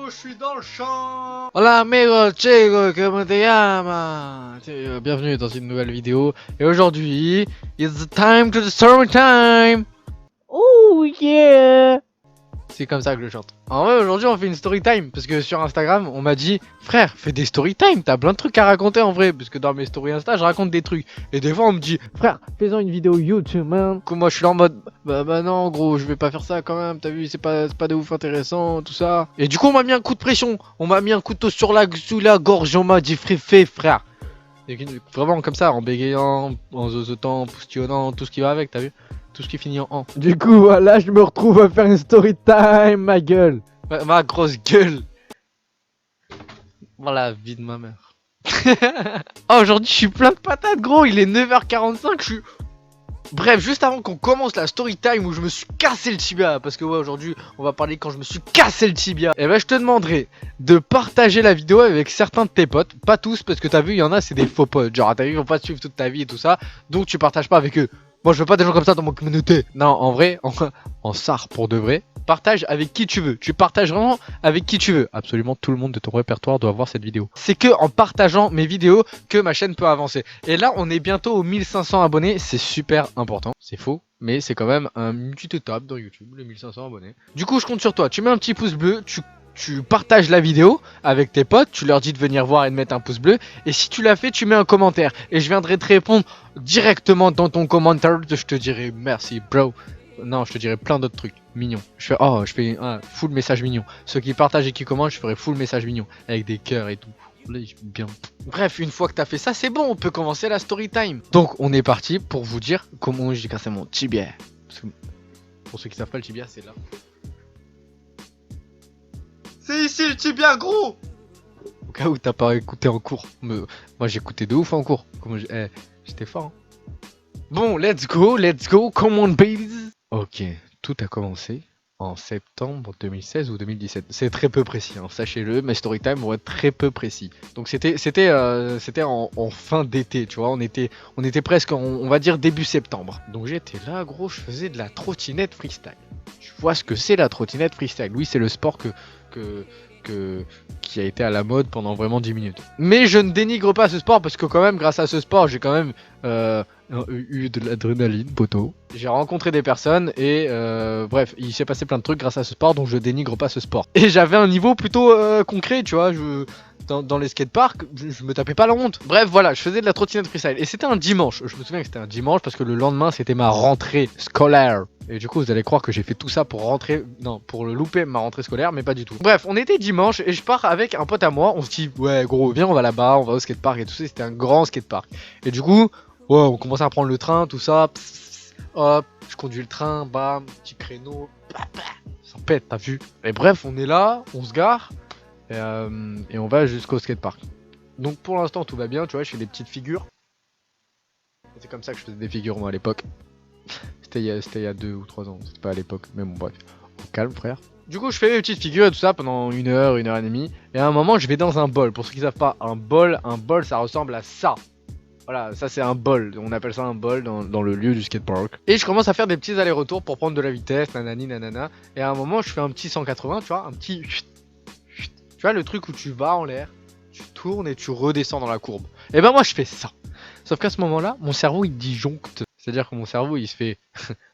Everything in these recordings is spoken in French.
je suis dans le champ. Hola amigo, chico, comment te llamas? Bienvenue dans une nouvelle vidéo. Et aujourd'hui, it's the time to the story time. Oh yeah. C'est comme ça que je chante. En vrai, aujourd'hui, on fait une story time. Parce que sur Instagram, on m'a dit, frère, fais des story time. T'as plein de trucs à raconter en vrai. Parce que dans mes stories Insta, je raconte des trucs. Et des fois, on me dit, frère, fais-en une vidéo YouTube, man. Du coup, moi, je suis là en mode, bah non, gros, je vais pas faire ça quand même. T'as vu, c'est pas de ouf intéressant, tout ça. Et du coup, on m'a mis un coup de pression. On m'a mis un couteau sous la gorge. On m'a dit, frère. Et vraiment comme ça, en bégayant, en zozotant, en poustillonnant, tout ce qui va avec, t'as vu? Tout ce qui finit en an. Du coup, voilà, je me retrouve à faire une story time, ma gueule. Ma grosse gueule. Voilà, vie de ma mère. Oh, aujourd'hui, je suis plein de patates, gros. Il est 9h45, je suis... Bref, juste avant qu'on commence la story time où je me suis cassé le tibia, parce que ouais, aujourd'hui, on va parler quand je me suis cassé le tibia. Et ben, je te demanderai de partager la vidéo avec certains de tes potes. Pas tous, parce que t'as vu, il y en a, c'est des faux potes. Genre, t'as vu, ils vont pas te suivre toute ta vie et tout ça. Donc, tu partages pas avec eux. Moi, je veux pas des gens comme ça dans mon communauté. Non, en vrai, en SAR pour de vrai. Partage avec qui tu veux. Tu partages vraiment avec qui tu veux. Absolument tout le monde de ton répertoire doit voir cette vidéo. C'est que en partageant mes vidéos que ma chaîne peut avancer. Et là, on est bientôt aux 1500 abonnés. C'est super important. C'est faux, mais c'est quand même une petite étape dans YouTube, les 1500 abonnés. Du coup, je compte sur toi. Tu mets un petit pouce bleu. Tu partages la vidéo avec tes potes, tu leur dis de venir voir et de mettre un pouce bleu. Et si tu l'as fait, tu mets un commentaire. Et je viendrai te répondre directement dans ton commentaire. Je te dirai merci, bro. Non, je te dirai plein d'autres trucs mignons. Je fais un full message mignon. Ceux qui partagent et qui commentent, je ferai full message mignon. Avec des cœurs et tout. Là, bien. Bref, une fois que t'as fait ça, c'est bon, on peut commencer la story time. Donc, on est parti pour vous dire comment j'ai cassé mon tibia. Parce que, pour ceux qui savent pas, le tibia, c'est là. C'est ici le tibia, gros. Au cas où t'as pas écouté en cours. Moi, j'écoutais de ouf en cours. J'étais fort. Hein. Bon, let's go, come on, babies. Ok, tout a commencé en septembre 2016 ou 2017. C'est très peu précis, hein, sachez-le, mes storytime vont être très peu précis. Donc c'était en fin d'été, tu vois, on était presque, on va dire début septembre. Donc j'étais là, gros, je faisais de la trottinette freestyle. Tu vois ce que c'est la trottinette freestyle. Oui, c'est le sport qui a été à la mode pendant vraiment 10 minutes. Mais je ne dénigre pas ce sport parce que quand même, grâce à ce sport, j'ai quand même eu de l'adrénaline, poteau. J'ai rencontré des personnes et bref, il s'est passé plein de trucs grâce à ce sport, donc je dénigre pas ce sport. Et j'avais un niveau plutôt concret, tu vois, dans les skateparks, je me tapais pas la honte. Bref, voilà, je faisais de la trottinette freestyle. Et c'était un dimanche. Je me souviens que c'était un dimanche parce que le lendemain, c'était ma rentrée scolaire. Et du coup, vous allez croire que j'ai fait tout ça pour rentrer... Non, pour le louper ma rentrée scolaire, mais pas du tout. Bref, on était dimanche et je pars avec un pote à moi. On se dit, ouais, gros, viens, on va là-bas, on va au skatepark et tout ça. C'était un grand skatepark. Et du coup, ouais, on commençait à prendre le train, tout ça. Hop, je conduis le train, bam, petit créneau. Ça pète, t'as vu? Et bref, on est là, on se gare. Et on va jusqu'au skatepark. Donc pour l'instant tout va bien, tu vois, je fais des petites figures. C'est comme ça que je faisais des figures moi à l'époque. C'était il y a 2 ou 3 ans, c'était pas à l'époque, mais bon bref. Calme frère. Du coup je fais mes petites figures et tout ça pendant 1 heure et demie. Et à un moment je vais dans un bol. Pour ceux qui savent pas, un bol ça ressemble à ça. Voilà, ça c'est un bol, on appelle ça un bol dans le lieu du skatepark. Et je commence à faire des petits allers-retours pour prendre de la vitesse, nanani nanana. Et à un moment je fais un petit 180, tu vois, un petit... Tu vois le truc où tu vas en l'air, tu tournes et tu redescends dans la courbe. Et ben moi je fais ça. Sauf qu'à ce moment-là, mon cerveau il disjoncte. C'est-à-dire que mon cerveau il se fait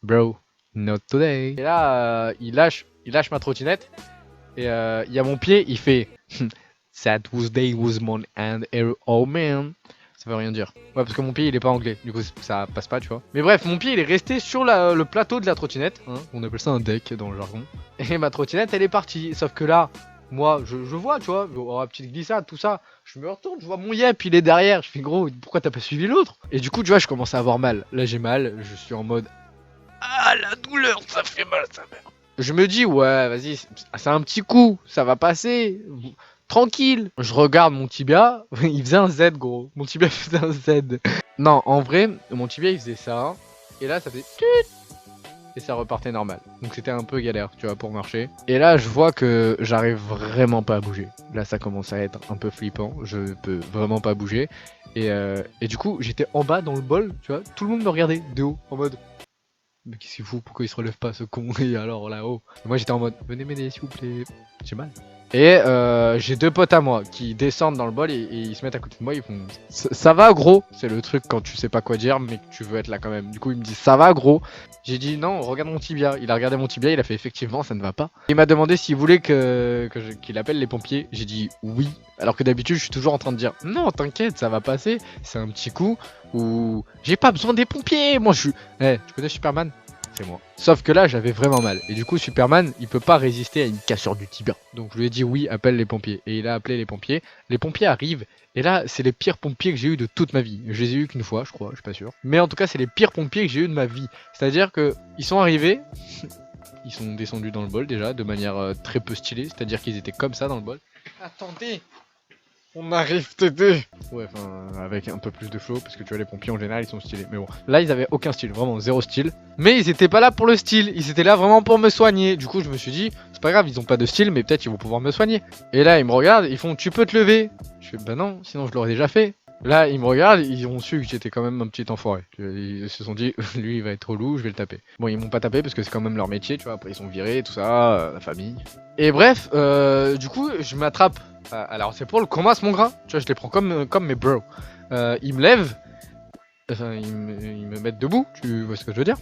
bro, not today. Et là il lâche ma trottinette. Et il y a mon pied, il fait that was day was mon and oh man. Ça veut rien dire. Ouais, parce que mon pied il est pas anglais, du coup ça passe pas, tu vois. Mais bref, mon pied il est resté sur le plateau de la trottinette, hein. On appelle ça un deck dans le jargon. Et ma trottinette elle est partie. Sauf que là, moi je vois, tu vois, la petite glissade, tout ça. Je me retourne, je vois mon yep, il est derrière. Je fais gros, pourquoi t'as pas suivi l'autre? Et du coup, tu vois, je commence à avoir mal. Là j'ai mal, je suis en mode ah la douleur, ça fait mal, ça mère. Je me dis ouais, vas-y, c'est un petit coup, ça va passer. Tranquille. Je regarde mon tibia, il faisait un Z gros. Mon tibia faisait un Z. Non, en vrai, mon tibia il faisait ça. Et là ça faisait tut. Et ça repartait normal. Donc c'était un peu galère, tu vois, pour marcher. Et là je vois que j'arrive vraiment pas à bouger. Là ça commence à être un peu flippant. Je peux vraiment pas bouger. Et du coup j'étais en bas dans le bol, tu vois. Tout le monde me regardait de haut en mode... Mais qu'est-ce qu'il fout? Pourquoi il se relève pas ce con? Et alors là-haut. Moi j'étais en mode venez m'aider s'il vous plaît. J'ai mal. Et j'ai 2 potes à moi qui descendent dans le bol et ils se mettent à côté de moi, ils font ça va gros, c'est le truc quand tu sais pas quoi dire mais que tu veux être là quand même. Du coup il me dit ça va gros. J'ai dit non, regarde mon tibia. Il a regardé mon tibia, il a fait effectivement ça ne va pas. Il m'a demandé s'il voulait qu'il appelle les pompiers. J'ai dit oui. Alors que d'habitude je suis toujours en train de dire non t'inquiète ça va passer, c'est un petit coup ou j'ai pas besoin des pompiers. Moi je suis... tu connais Superman? C'est moi. Sauf que là, j'avais vraiment mal. Et du coup, Superman, il peut pas résister à une cassure du tibia. Donc je lui ai dit oui, appelle les pompiers. Et il a appelé les pompiers. Les pompiers arrivent. Et là, c'est les pires pompiers que j'ai eu de toute ma vie. Je les ai eu qu'une fois, je crois, je suis pas sûr. Mais en tout cas, c'est les pires pompiers que j'ai eu de ma vie. C'est-à-dire que ils sont arrivés. Ils sont descendus dans le bol déjà, de manière très peu stylée. C'est-à-dire qu'ils étaient comme ça dans le bol. Attendez! On arrive t'aider. Ouais, enfin, avec un peu plus de flow, parce que tu vois, les pompiers en général ils sont stylés. Mais bon, là ils avaient aucun style, vraiment zéro style. Mais ils étaient pas là pour le style, ils étaient là vraiment pour me soigner. Du coup, je me suis dit, c'est pas grave, ils ont pas de style, mais peut-être ils vont pouvoir me soigner. Et là, ils me regardent, ils font, tu peux te lever. Je fais, bah non, sinon je l'aurais déjà fait. Là, ils me regardent, ils ont su que j'étais quand même un petit enfoiré. Ils se sont dit, lui il va être relou, je vais le taper. Bon, ils m'ont pas tapé parce que c'est quand même leur métier, tu vois. Après, ils sont virés, tout ça, la famille. Et bref, du coup, je m'attrape. Alors, c'est pour le combat, mon gras. Tu vois, je les prends comme mes bros. Ils me lèvent, enfin, ils me mettent debout, tu vois ce que je veux dire.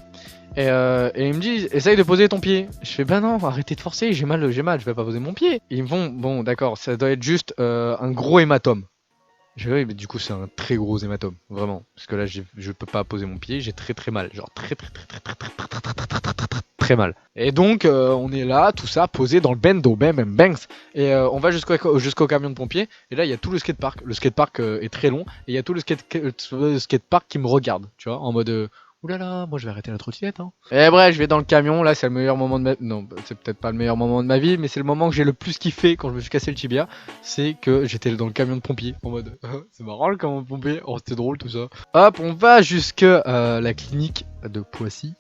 Et ils me disent, essaye de poser ton pied. Je fais, bah non, arrêtez de forcer, j'ai mal, je vais pas poser mon pied. Et ils me font, bon, d'accord, ça doit être juste un gros hématome. Je fais, oui, mais du coup, c'est un très gros hématome, vraiment. Parce que là, je peux pas poser mon pied, j'ai très mal. Genre, très mal. Et donc, on est là, tout ça, posé dans le bendo, bangs. Et on va jusqu'au camion de pompiers. Et là, il y a tout le skatepark. Le skatepark est très long. Et il y a tout le skatepark qui me regarde, tu vois, en mode. Oulala, moi je vais arrêter la trottinette. Hein. Et bref, je vais dans le camion. Là, c'est le meilleur moment de ma vie. Non, c'est peut-être pas le meilleur moment de ma vie, mais c'est le moment que j'ai le plus kiffé quand je me suis cassé le tibia. C'est que j'étais dans le camion de pompiers. En mode, c'est marrant le camion de pompiers. Oh, c'était drôle tout ça. Hop, on va jusque la clinique de Poissy.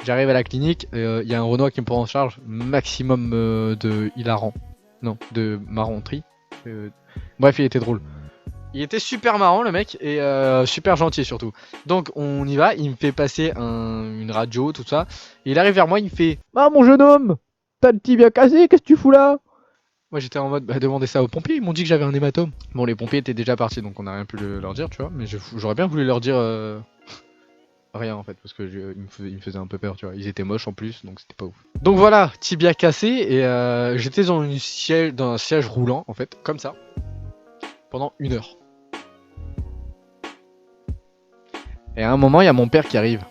J'arrive à la clinique, il y a un Renoir qui me prend en charge, maximum de hilarant. Non, de marronterie. Bref, il était drôle. Il était super marrant le mec et super gentil surtout. Donc on y va, il me fait passer une radio, tout ça. Et il arrive vers moi, il me fait ah mon jeune homme, t'as le tibia cassé, qu'est-ce que tu fous là? Moi j'étais en mode bah demandez ça aux pompiers, ils m'ont dit que j'avais un hématome. Bon les pompiers étaient déjà partis donc on a rien pu leur dire tu vois. Mais j'aurais bien voulu leur dire rien en fait parce que il me faisait un peu peur tu vois. Ils étaient moches en plus donc c'était pas ouf. Donc voilà, tibia cassé et j'étais dans un siège roulant en fait, comme ça, pendant 1 heure. Et à un moment, il y a mon père qui arrive.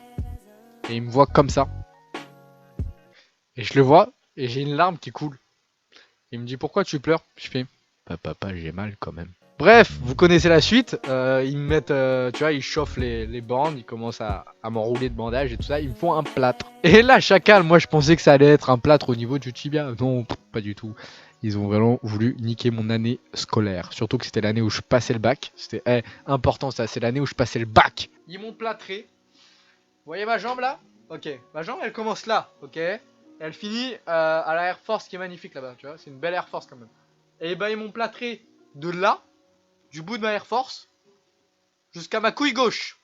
Et il me voit comme ça. Et je le vois, et j'ai une larme qui coule. Il me dit pourquoi tu pleures? Je fais bah papa, j'ai mal quand même. Bref, vous connaissez la suite. Ils me mettent, tu vois, ils chauffent les bandes, ils commencent à m'enrouler de bandages et tout ça. Ils me font un plâtre. Et là, chacal, moi je pensais que ça allait être un plâtre au niveau du tibia. Non, pas du tout. Ils ont vraiment voulu niquer mon année scolaire. Surtout que c'était l'année où je passais le bac. C'était important ça, c'est l'année où je passais le bac. Ils m'ont plâtré. Vous voyez ma jambe là? Ok, ma jambe elle commence là, ok? Et elle finit à la Air Force qui est magnifique là-bas, tu vois? C'est une belle Air Force quand même. Et bah ils m'ont plâtré de là, du bout de ma Air Force, jusqu'à ma couille gauche.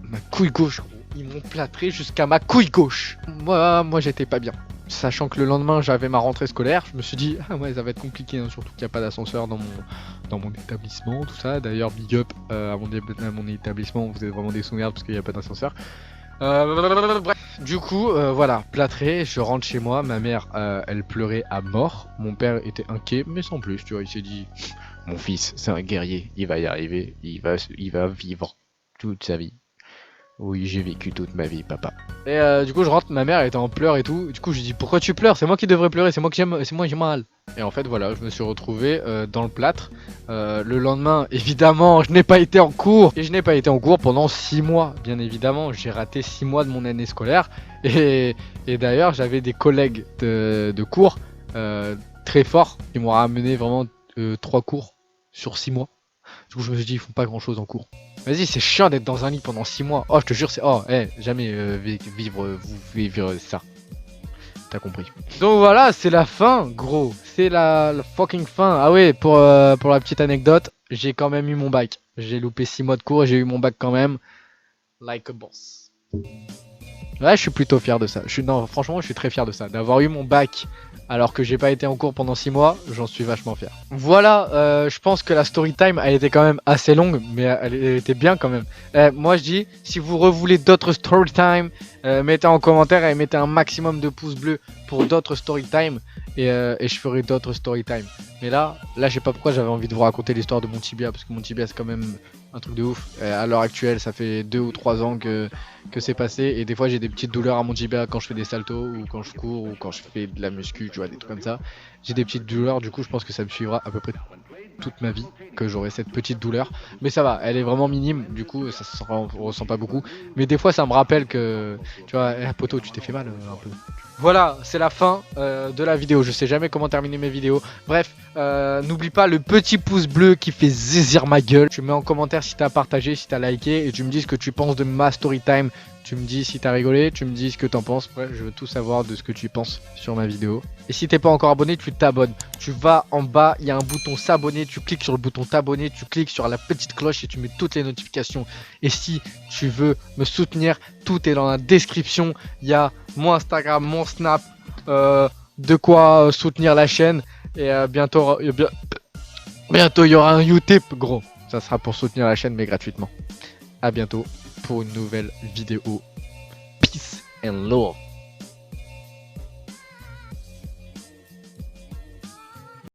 Ma couille gauche, gros. Ils m'ont plâtré jusqu'à ma couille gauche. Moi j'étais pas bien. Sachant que le lendemain j'avais ma rentrée scolaire, je me suis dit ah ouais ça va être compliqué, hein, surtout qu'il n'y a pas d'ascenseur dans mon établissement, tout ça. D'ailleurs big up à mon établissement, vous êtes vraiment des sous-merdes parce qu'il n'y a pas d'ascenseur. Bref, du coup voilà, plâtré, je rentre chez moi, ma mère elle pleurait à mort, mon père était inquiet mais sans plus, tu vois, il s'est dit mon fils c'est un guerrier, il va y arriver, il va vivre toute sa vie. Oui, j'ai vécu toute ma vie, papa. Et du coup, je rentre, ma mère elle était en pleurs et tout. Du coup, je lui dis pourquoi tu pleures? C'est moi qui devrais pleurer, c'est moi qui j'ai mal. Et en fait, voilà, je me suis retrouvé dans le plâtre. Le lendemain, évidemment, je n'ai pas été en cours. Et je n'ai pas été en cours pendant 6 mois, bien évidemment. J'ai raté 6 mois de mon année scolaire. Et d'ailleurs, j'avais des collègues de cours très forts qui m'ont ramené vraiment 3 cours sur 6 mois. Du coup, je me suis dit, ils font pas grand chose en cours. Vas-y, c'est chiant d'être dans un lit pendant 6 mois. Oh, je te jure, c'est. Oh, jamais vous vivre ça. T'as compris. Donc voilà, c'est la fin, gros. C'est la fucking fin. Ah ouais, pour la petite anecdote, j'ai quand même eu mon bac. J'ai loupé 6 mois de cours et j'ai eu mon bac quand même. Like a boss. Ouais, je suis plutôt fier de ça. Non, franchement, je suis très fier de ça. D'avoir eu mon bac alors que j'ai pas été en cours pendant 6 mois, j'en suis vachement fier. Voilà, je pense que la story time a été quand même assez longue, mais elle était bien quand même. Moi, je dis, si vous revoulez d'autres story time, mettez en commentaire et mettez un maximum de pouces bleus pour d'autres story time et je ferai d'autres story time. Mais là, je sais pas pourquoi j'avais envie de vous raconter l'histoire de mon tibia parce que mon tibia c'est quand même un truc de ouf. À l'heure actuelle, ça fait 2 ou 3 ans que c'est passé et des fois j'ai des petites douleurs à mon tibia quand je fais des saltos ou quand je cours ou quand je fais de la muscu, tu vois, des trucs comme ça. J'ai des petites douleurs, du coup je pense que ça me suivra à peu près toute ma vie que j'aurai cette petite douleur, mais ça va, elle est vraiment minime, du coup ça se ressent pas beaucoup, mais des fois ça me rappelle que tu vois, poto, tu t'es fait mal un peu. Voilà, c'est la fin de la vidéo. Je sais jamais comment terminer mes vidéos. Bref, n'oublie pas le petit pouce bleu qui fait zizir ma gueule. Tu mets en commentaire si t'as partagé, si t'as liké, et tu me dis ce que tu penses de ma story time. Tu me dis si t'as rigolé, tu me dis ce que t'en penses. Bref, je veux tout savoir de ce que tu penses sur ma vidéo. Et si t'es pas encore abonné, tu t'abonnes. Tu vas en bas, il y a un bouton s'abonner. Tu cliques sur le bouton t'abonner, tu cliques sur la petite cloche et tu mets toutes les notifications. Et si tu veux me soutenir, tout est dans la description. Il y a mon Instagram, mon Snap, de quoi soutenir la chaîne. Et bientôt il y aura un Utip, gros. Ça sera pour soutenir la chaîne, mais gratuitement. À bientôt pour une nouvelle vidéo. Peace and love.